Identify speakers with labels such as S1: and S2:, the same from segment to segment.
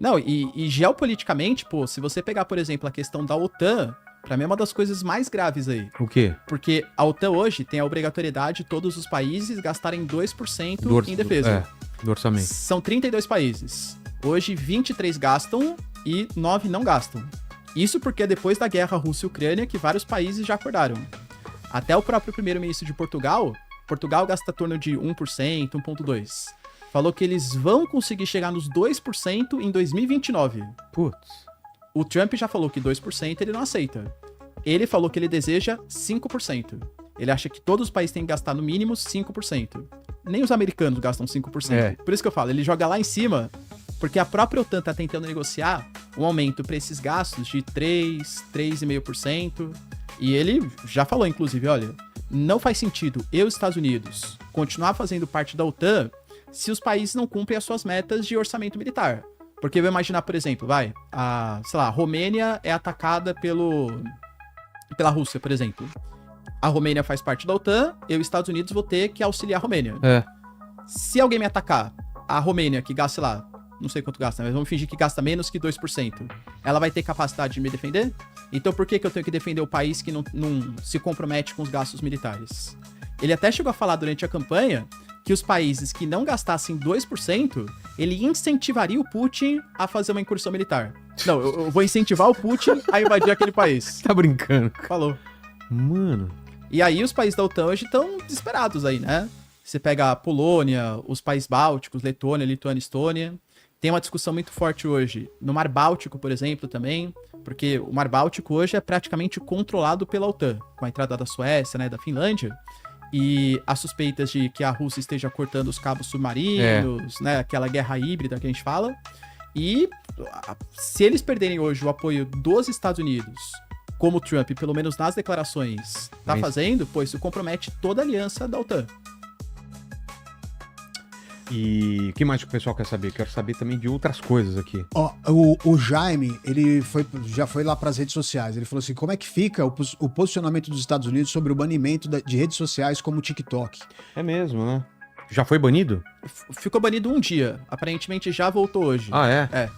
S1: Não, e geopoliticamente, pô, se você pegar, por exemplo, a questão da OTAN, pra mim é uma das coisas mais graves aí.
S2: O quê?
S1: Porque a OTAN hoje tem a obrigatoriedade de todos os países gastarem 2% em defesa.
S2: Do orçamento.
S1: São 32 países. Hoje, 23 gastam e 9 não gastam. Isso porque é depois da guerra Rússia e Ucrânia que vários países já acordaram. Até o próprio primeiro-ministro de Portugal gasta em torno de 1%, 1,2%. Falou que eles vão conseguir chegar nos 2% em 2029.
S2: Putz.
S1: O Trump já falou que 2% ele não aceita. Ele falou que ele deseja 5%. Ele acha que todos os países têm que gastar no mínimo 5%. Nem os americanos gastam 5%.
S2: É.
S1: Por isso que eu falo, ele joga lá em cima, porque a própria OTAN tá tentando negociar um aumento para esses gastos de 3,5%. E ele já falou, inclusive, olha, não faz sentido eu e os Estados Unidos continuar fazendo parte da OTAN se os países não cumprem as suas metas de orçamento militar. Porque eu vou imaginar, por exemplo, a Romênia é atacada pela Rússia, por exemplo. A Romênia faz parte da OTAN, eu e os Estados Unidos vou ter que auxiliar a Romênia.
S2: É.
S1: Se alguém me atacar, a Romênia, que gasta, sei lá, não sei quanto gasta, mas vamos fingir que gasta menos que 2%, ela vai ter capacidade de me defender? Então por que eu tenho que defender o país que não se compromete com os gastos militares? Ele até chegou a falar durante a campanha que os países que não gastassem 2%, ele incentivaria o Putin a fazer uma incursão militar. Não, eu vou incentivar o Putin a invadir aquele país.
S2: Tá brincando.
S1: Falou.
S2: Mano.
S1: E aí os países da OTAN hoje estão desesperados aí, né? Você pega a Polônia, os países bálticos, Letônia, Lituânia, Estônia. Tem uma discussão muito forte hoje no Mar Báltico, por exemplo, também, porque o Mar Báltico hoje é praticamente controlado pela OTAN, com a entrada da Suécia, né, da Finlândia. E as suspeitas de que a Rússia esteja cortando os cabos submarinos, né? Aquela guerra híbrida que a gente fala. E se eles perderem hoje o apoio dos Estados Unidos, como o Trump, pelo menos nas declarações, tá fazendo, pô, isso compromete toda a aliança da OTAN.
S2: E o que mais que o pessoal quer saber? Quero saber também de outras coisas aqui.
S3: Ó, o Jaime, ele já foi lá para as redes sociais. Ele falou assim: como é que fica o posicionamento dos Estados Unidos sobre o banimento de redes sociais como o TikTok?
S2: É mesmo, né? Já foi banido?
S1: Ficou banido um dia. Aparentemente já voltou hoje.
S2: Ah, é?
S1: É.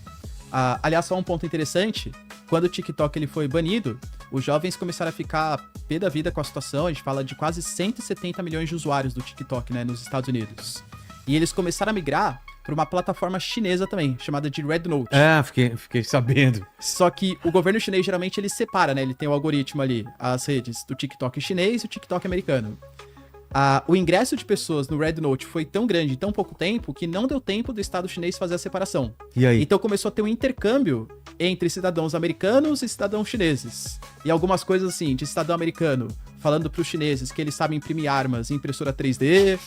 S1: Aliás, só um ponto interessante. Quando o TikTok ele foi banido, os jovens começaram a ficar pé da vida com a situação. A gente fala de quase 170 milhões de usuários do TikTok, né, nos Estados Unidos. E eles começaram a migrar para uma plataforma chinesa também, chamada de Red Note.
S2: É, fiquei sabendo.
S1: Só que o governo chinês, geralmente, ele separa, né? Ele tem o algoritmo ali, as redes do TikTok chinês e o TikTok americano. O ingresso de pessoas no Red Note foi tão grande em tão pouco tempo que não deu tempo do Estado chinês fazer a separação.
S2: E aí?
S1: Então começou a ter um intercâmbio entre cidadãos americanos e cidadãos chineses. E algumas coisas assim, de cidadão americano falando pros chineses que eles sabem imprimir armas em impressora 3D.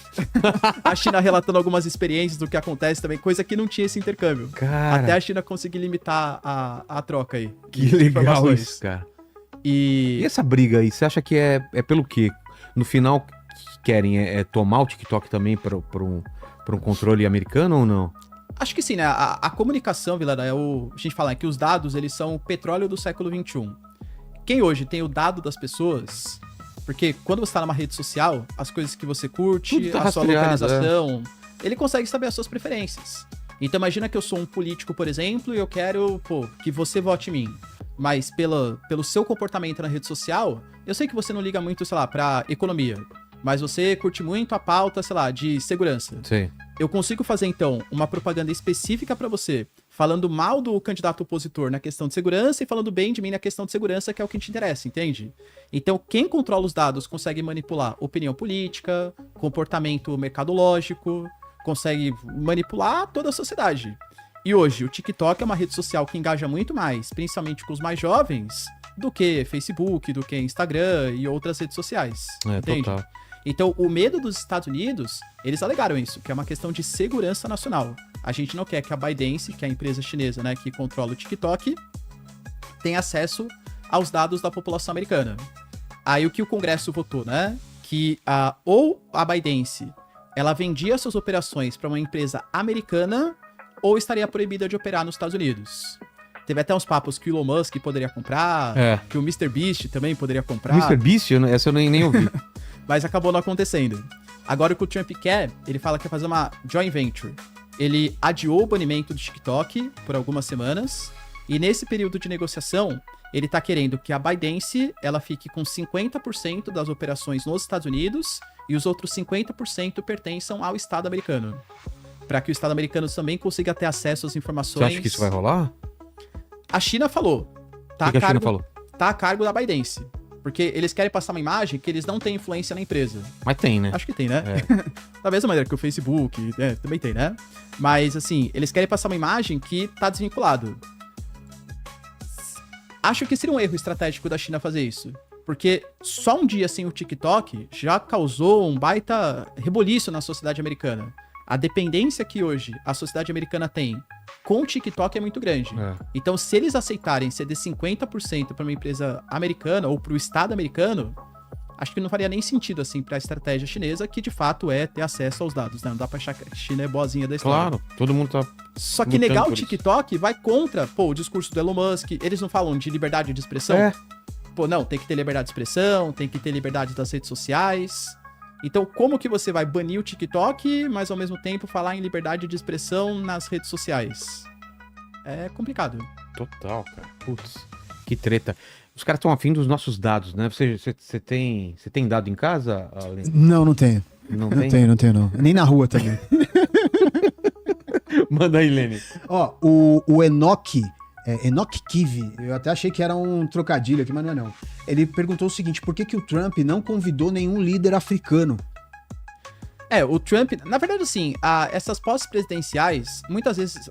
S1: A China relatando algumas experiências do que acontece também, coisa que não tinha esse intercâmbio.
S2: Cara,
S1: Até a China conseguir limitar a troca aí.
S2: que
S1: de
S2: legal
S1: informações.
S2: isso, cara.
S1: E
S2: E essa briga aí, você acha que é pelo quê? No final, o que querem é tomar o TikTok também para um controle americano ou não?
S1: acho que sim, né? A comunicação, Vilela, a gente fala que os dados, eles são o petróleo do século XXI. Quem hoje tem o dado das pessoas... Porque quando você tá numa rede social, as coisas que você curte,
S2: Tá
S1: a sua
S2: rastreado,
S1: localização, ele consegue saber as suas preferências. Então imagina que eu sou um político, por exemplo, e eu quero, que você vote em mim. Mas pelo seu comportamento na rede social, eu sei que você não liga muito, sei lá, pra economia. Mas você curte muito a pauta, sei lá, de segurança.
S2: Sim.
S1: Eu consigo fazer, então, uma propaganda específica pra você, falando mal do candidato opositor na questão de segurança e falando bem de mim na questão de segurança, que é o que te interessa, entende? Então, quem controla os dados consegue manipular opinião política, comportamento mercadológico, consegue manipular toda a sociedade. E hoje, o TikTok é uma rede social que engaja muito mais, principalmente com os mais jovens, do que Facebook, do que Instagram e outras redes sociais. Entende?
S2: Total.
S1: Então, o medo dos Estados Unidos, eles alegaram isso, que é uma questão de segurança nacional. A gente não quer que a ByteDance, que é a empresa chinesa, né, que controla o TikTok, tenha acesso aos dados da população americana. Aí o que o Congresso votou, né, que ou a ByteDance, ela vendia suas operações para uma empresa americana ou estaria proibida de operar nos Estados Unidos. Teve até uns papos que o Elon Musk poderia comprar, que o MrBeast também poderia comprar.
S2: MrBeast? Essa eu nem ouvi.
S1: Mas acabou não acontecendo. Agora o que o Trump quer, ele fala que quer fazer uma joint venture. ele adiou o banimento do TikTok por algumas semanas, e nesse período de negociação, ele tá querendo que a ByteDance, ela fique com 50% das operações nos Estados Unidos, e os outros 50% pertençam ao Estado americano. Para que o Estado americano também consiga ter acesso às informações.
S2: Você acha que isso vai rolar?
S1: A China falou.
S2: O que a China falou?
S1: Tá a cargo da ByteDance. Porque eles querem passar uma imagem que eles não têm influência na empresa.
S2: Mas tem, né?
S1: Acho que tem, né?
S2: É.
S1: Da mesma maneira que o Facebook, também tem, né? Mas, assim, eles querem passar uma imagem que tá desvinculado. Acho que seria um erro estratégico da China fazer isso. Porque só um dia sem o TikTok já causou um baita reboliço na sociedade americana. A dependência que hoje a sociedade americana tem com o TikTok é muito grande. Então, se eles aceitarem ceder 50% para uma empresa americana ou para o Estado americano, acho que não faria nem sentido, assim, para a estratégia chinesa, que de fato é ter acesso aos dados, né? Não dá para achar que a China é boazinha da história.
S2: Claro, todo mundo tá.
S1: Só que negar o TikTok vai contra, o discurso do Elon Musk. Eles não falam de liberdade de expressão? Não, tem que ter liberdade de expressão, tem que ter liberdade das redes sociais. Então, como que você vai banir o TikTok, mas ao mesmo tempo falar em liberdade de expressão nas redes sociais? É complicado.
S2: Total, cara. Putz, que treta. Os caras estão afim dos nossos dados, né? Você tem dado em casa, Aline?
S3: Não tenho.
S2: Não
S3: tenho, não. Nem na rua também.
S2: Manda aí, Lene.
S3: Ó, o Enoch Kivi, eu até achei que era um trocadilho aqui, mas não é não. Ele perguntou o seguinte, por que o Trump não convidou nenhum líder africano?
S1: O Trump, na verdade, assim, essas posses presidenciais, muitas vezes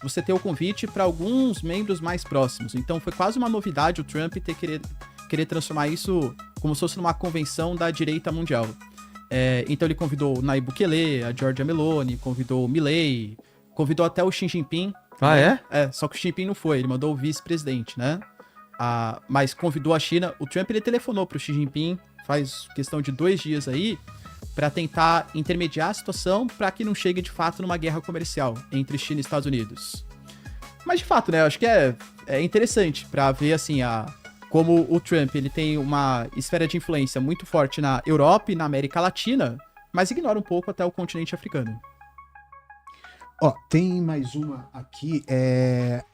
S1: você tem o convite para alguns membros mais próximos. Então foi quase uma novidade o Trump querer transformar isso como se fosse numa convenção da direita mundial. Então ele convidou o Nayib Bukele, a Giorgia Meloni, convidou o Milley, convidou até o Xi Jinping.
S2: Ah, é?
S1: Só que o Xi Jinping não foi, ele mandou o vice-presidente, né? Mas convidou a China. O Trump, ele telefonou pro Xi Jinping faz questão de 2 dias aí, para tentar intermediar a situação para que não chegue de fato numa guerra comercial entre China e Estados Unidos. Mas de fato, né, eu acho que é interessante para ver assim como o Trump ele tem uma esfera de influência muito forte na Europa e na América Latina, mas ignora um pouco até o continente africano.
S3: Ó, tem mais uma aqui,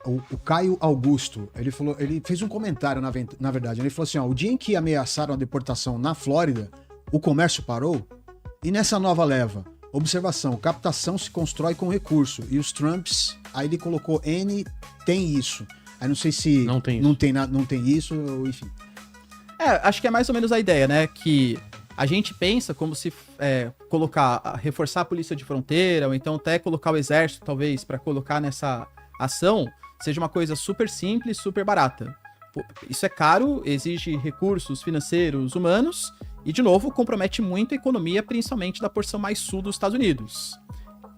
S3: o Caio Augusto, ele fez um comentário, na verdade, ele falou assim, ó, o dia em que ameaçaram a deportação na Flórida, o comércio parou, e nessa nova leva, observação, captação se constrói com recurso, e os Trumps, aí ele colocou N, tem isso, aí não sei se não tem isso, ou enfim.
S1: Acho que é mais ou menos a ideia, né, que a gente pensa como se reforçar a polícia de fronteira, ou então até colocar o exército, talvez, para colocar nessa ação, seja uma coisa super simples, super barata. Isso é caro, exige recursos financeiros, humanos, e, de novo, compromete muito a economia, principalmente da porção mais sul dos Estados Unidos.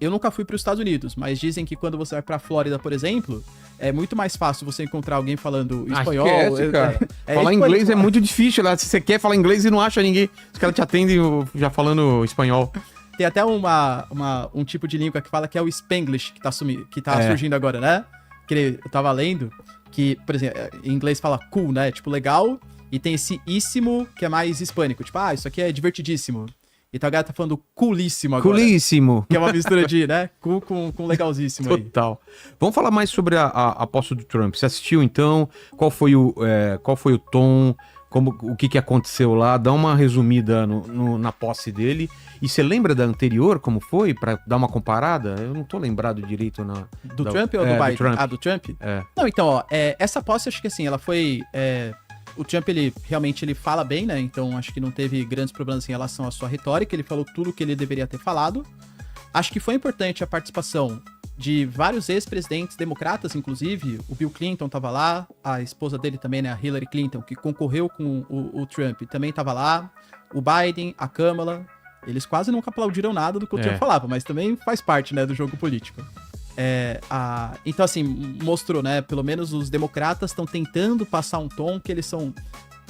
S1: Eu nunca fui para os Estados Unidos, mas dizem que quando você vai para a Flórida, por exemplo, é muito mais fácil você encontrar alguém falando espanhol.
S2: Cara. Falar inglês é muito difícil lá. Se você quer falar inglês e não acha ninguém, os caras te atendem já falando espanhol.
S1: Tem até um tipo de língua que fala que é o Spanglish, que tá surgindo agora, né? Que eu tava lendo, que, por exemplo, em inglês fala cool, né? Tipo, legal. E tem esse íssimo, que é mais hispânico. Tipo, isso aqui é divertidíssimo. Então a galera tá falando coolíssimo agora.
S2: Coolíssimo.
S1: Que é uma mistura de, né? Cool com legalzíssimo aí.
S2: Total. Vamos falar mais sobre a posse do Trump. Você assistiu, então? Qual foi o tom? O que aconteceu lá? Dá uma resumida na posse dele. E você lembra da anterior, como foi? Pra dar uma comparada? Eu não tô lembrado direito
S1: Do Trump ou do Biden?
S2: Do Trump.
S1: Do Trump? Não, então, essa posse, acho que assim, ela foi... O Trump, ele realmente fala bem, né? Então, acho que não teve grandes problemas em relação à sua retórica. Ele falou tudo o que ele deveria ter falado. Acho que foi importante a participação de vários ex-presidentes democratas, inclusive. O Bill Clinton estava lá, a esposa dele também, né? A Hillary Clinton, que concorreu com o Trump, também estava lá. O Biden, a Kamala. Eles quase nunca aplaudiram nada do que o Trump falava, mas também faz parte, né, do jogo político. Então, assim, mostrou, né? Pelo menos os democratas estão tentando passar um tom que eles são...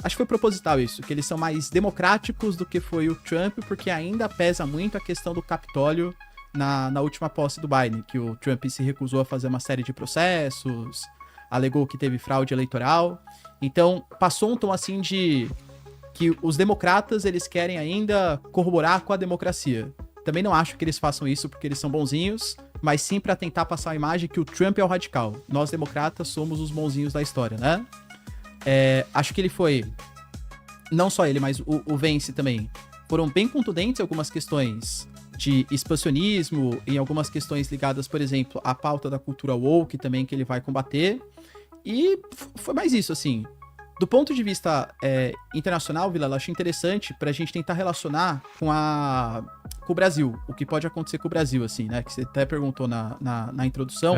S1: Acho que foi proposital isso, que eles são mais democráticos do que foi o Trump, porque ainda pesa muito a questão do Capitólio na última posse do Biden, que o Trump se recusou a fazer uma série de processos, alegou que teve fraude eleitoral. Então, passou um tom assim de que os democratas, eles querem ainda corroborar com a democracia. Também não acho que eles façam isso porque eles são bonzinhos, mas sim para tentar passar a imagem que o Trump é o radical. Nós, democratas, somos os bonzinhos da história, né? Acho que ele foi, não só ele, mas o Vance também, foram bem contundentes em algumas questões de expansionismo, em algumas questões ligadas, por exemplo, à pauta da cultura woke também, que ele vai combater. E foi mais isso, assim. Do ponto de vista internacional, Vila, eu acho interessante pra gente tentar relacionar com o Brasil, o que pode acontecer com o Brasil, assim, né? Que você até perguntou na introdução.